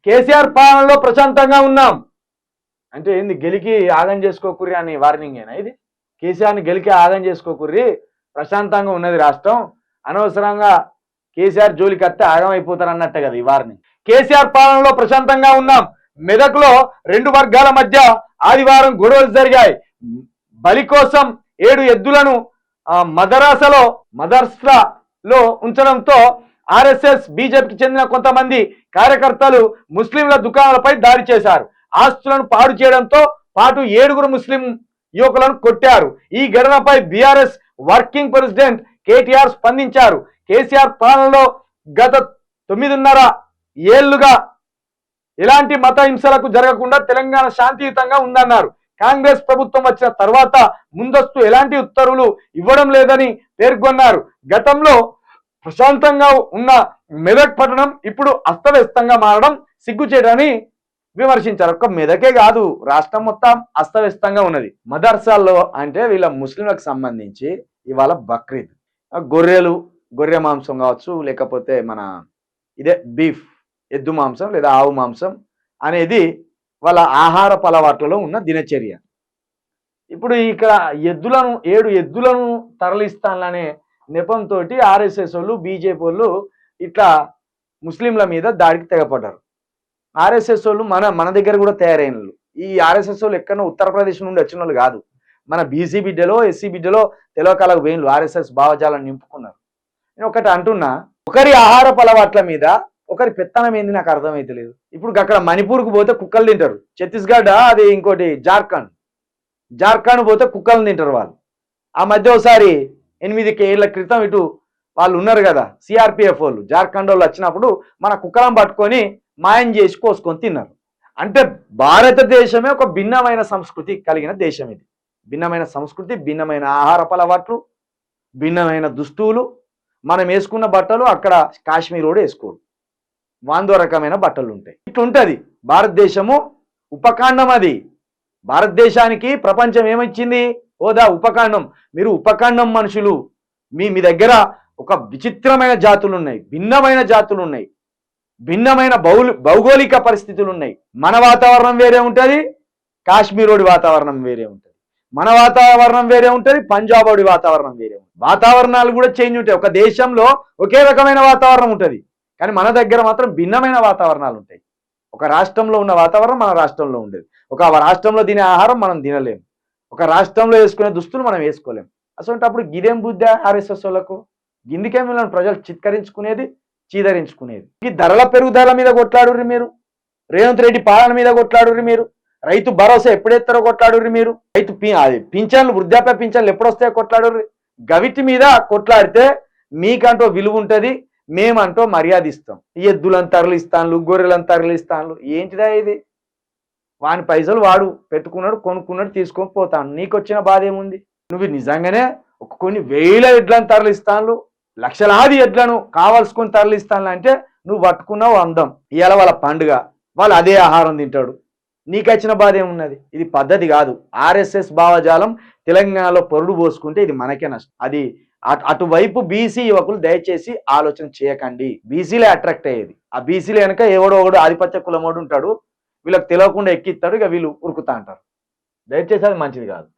కేసీఆర్ పాలనలో ప్రశాంతంగా ఉన్నాం అంటే ఏంది? గెలికి ఆగం చేసుకోకుర్రి అని వార్నింగేనా ఇది? కేసీఆర్ని గెలికి ఆగం చేసుకోకుర్రి, ప్రశాంతంగా ఉన్నది రాష్ట్రం, అనవసరంగా కేసీఆర్ జోలికి వస్తే ఆగం అయిపోతారు అన్నట్టే కదా ఈ వార్నింగ్. కేసీఆర్ పాలనలో ప్రశాంతంగా ఉన్నాం. మెదక్లో 2 వర్గాల మధ్య ఆదివారం గొడవలు జరిగాయి. బలి కోసం 7 ఎద్దులను మదర్సాలో ఉంచడంతో ఆర్ఎస్ఎస్ బీజేపీకి చెందిన కొంతమంది కార్యకర్తలు ముస్లింల దుకాణాలపై దాడి చేశారు. ఆస్తులను పాడు చేయడంతో పాటు 7 ముస్లిం యువకులను కొట్టారు. ఈ ఘటనపై బీఆర్ఎస్ వర్కింగ్ ప్రెసిడెంట్ కేటీఆర్ స్పందించారు. కేసీఆర్ పాలనలో గత 9.5 ఏళ్లుగా ఎలాంటి మత హింసలకు జరగకుండా తెలంగాణ శాంతియుతంగా ఉందన్నారు. కాంగ్రెస్ ప్రభుత్వం వచ్చిన తర్వాత ముందస్తు ఎలాంటి ఉత్తర్వులు ఇవ్వడం లేదని పేర్కొన్నారు. గతంలో ప్రశాంతంగా ఉన్న మెదక్ పట్టణం ఇప్పుడు అస్తవ్యస్తంగా మారడం సిగ్గుచేటని విమర్శించారు. ఒక్క మెదకే కాదు, రాష్ట్రం మొత్తం అస్తవ్యస్తంగా ఉన్నది. మదర్సాల్లో అంటే వీళ్ళ ముస్లింలకు సంబంధించి ఇవాళ బక్రీద్, గొర్రె మాంసం కావచ్చు, లేకపోతే మన ఇదే బీఫ్, ఎద్దు మాంసం లేదా ఆవు మాంసం అనేది వాళ్ళ ఆహారపు అలవాట్లలో ఉన్న దినచర్య. ఇప్పుడు ఇక్కడ 7 ఎద్దులను తరలిస్తాననే నెపంతో ఆర్ఎస్ఎస్ వాళ్ళు, బీజేపీ వాళ్ళు ఇట్లా ముస్లింల మీద దాడికి తెగపడ్డారు. ఆర్ఎస్ఎస్ వాళ్ళు మన దగ్గర కూడా తయారైన వాళ్ళు. ఈ ఆర్ఎస్ఎస్ వాళ్ళు ఎక్కడో ఉత్తరప్రదేశ్ నుండి వచ్చిన వాళ్ళు కాదు, మన బీసీ బిడ్డలో, ఎస్సీ బిడ్డలో తెలవకాలకు వేయిండ్లు ఆర్ఎస్ఎస్ భావజాలను నింపుకున్నారు. నేను ఒకటి అంటున్నా, ఒకరి ఆహారపు అలవాట్ల మీద ఒకరి పెత్తనం ఏంది నాకు అర్థమైతలేదు. ఇప్పుడు అక్కడ మణిపూర్కు పోతే కుక్కలు తింటారు, ఛత్తీస్గఢ్ అది ఇంకోటి జార్ఖండ్ పోతే కుక్కలు తింటారు వాళ్ళు. ఆ మధ్య ఒకసారి 8 ఏళ్ల క్రితం ఇటు వాళ్ళు ఉన్నారు కదా సిఆర్పిఎఫ్ వాళ్ళు, జార్ఖండ్ వాళ్ళు వచ్చినప్పుడు మన కుక్కలను పట్టుకొని మాయం చేసి కోసుకొని తిన్నారు. అంటే భారతదేశమే ఒక భిన్నమైన సంస్కృతి కలిగిన దేశం ఇది. భిన్నమైన సంస్కృతి, భిన్నమైన ఆహారపు అలవాట్లు, భిన్నమైన దుస్తువులు. మనం వేసుకున్న బట్టలు అక్కడ కాశ్మీర్ కూడా వేసుకోడు, వాందో రకమైన బట్టలు ఉంటాయి. ఇట్లుంటది భారతదేశము, ఉపఖండం అది. భారతదేశానికి ప్రపంచం ఏమిచ్చింది? హోదా, ఉపఖండం. మీరు ఉపఖండం మనుషులు, మీ దగ్గర ఒక విచిత్రమైన జాతులు ఉన్నాయి, భిన్నమైన జాతులు ఉన్నాయి, భిన్నమైన భౌగోళిక పరిస్థితులు ఉన్నాయి. మన వాతావరణం వేరే ఉంటుంది, కాశ్మీరోడి వాతావరణం వేరే ఉంటుంది, మన వాతావరణం వేరే ఉంటుంది, పంజాబోడి వాతావరణం వేరే ఉంటుంది. వాతావరణాలు కూడా చేంజ్ ఉంటాయి. ఒక దేశంలో ఒకే రకమైన వాతావరణం ఉంటుంది, కానీ మన దగ్గర మాత్రం భిన్నమైన వాతావరణాలు ఉంటాయి. ఒక రాష్ట్రంలో ఉన్న వాతావరణం మన రాష్ట్రంలో ఉండేది, ఒక రాష్ట్రంలో తినే ఆహారం మనం తినలేము, ఒక రాష్ట్రంలో వేసుకునే దుస్తులు మనం వేసుకోలేము. అసలు గిదేం బుద్ధి ఆర్ఎస్ఎస్ వాళ్ళకు? గిందికేం వీళ్ళని ప్రజలు చిత్కరించుకునేది, చీదరించుకునేది. ఈ ధరల పెరుగుదల మీద కొట్లాడుర్రి మీరు, రేవంత్ రెడ్డి పాలన మీద కొట్లాడుర్రి మీరు, రైతు భరోసా ఎప్పుడెత్తారో కొట్లాడుర్రి మీరు, రైతు పింఛన్లు, వృద్ధాప్య పింఛన్లు ఎప్పుడొస్తాయో కొట్లాడుర్రి. గవిటి మీద కొట్లాడితే మీకంటూ విలువ ఉంటుంది, మేమంటూ మర్యాద ఇస్తాం. ఎద్దులను తరలిస్తాను, గొర్రెలను తరలిస్తాను, ఏంటిదా ఇది? వాని పైసలు వాడు పెట్టుకున్నాడు, కొనుక్కున్నాడు, తీసుకొని పోతాను, నీకు వచ్చిన బాధ ఏముంది? నువ్వు నిజంగానే కొన్ని వేల ఎడ్లను తరలిస్తాను, లక్షలాది ఎడ్లను కావాల్సుకొని తరలిస్తాను అంటే నువ్వు పట్టుకున్నావు అందం. ఇవాళ వాళ్ళ పండుగ, వాళ్ళు అదే ఆహారం తింటాడు, నీకు వచ్చిన బాధ ఏమున్నది? ఇది పద్ధతి కాదు. ఆర్ఎస్ఎస్ భావజాలం తెలంగాణలో పొరుడు పోసుకుంటే ఇది మనకే నష్టం. అది అటువైపు బీసీ యువకులు దయచేసి ఆలోచన చేయకండి. బీసీలే అట్రాక్ట్ అయ్యేది. ఆ బీసీలు వెనక ఎవడో ఒకడు ఆధిపత్య కులమోడు ఉంటాడు, వీళ్ళకి తెలియకుండా ఎక్కిస్తాడు, ఇక వీళ్ళు ఉరుకుతా అంటారు. దయచేసి అది మంచిది కాదు.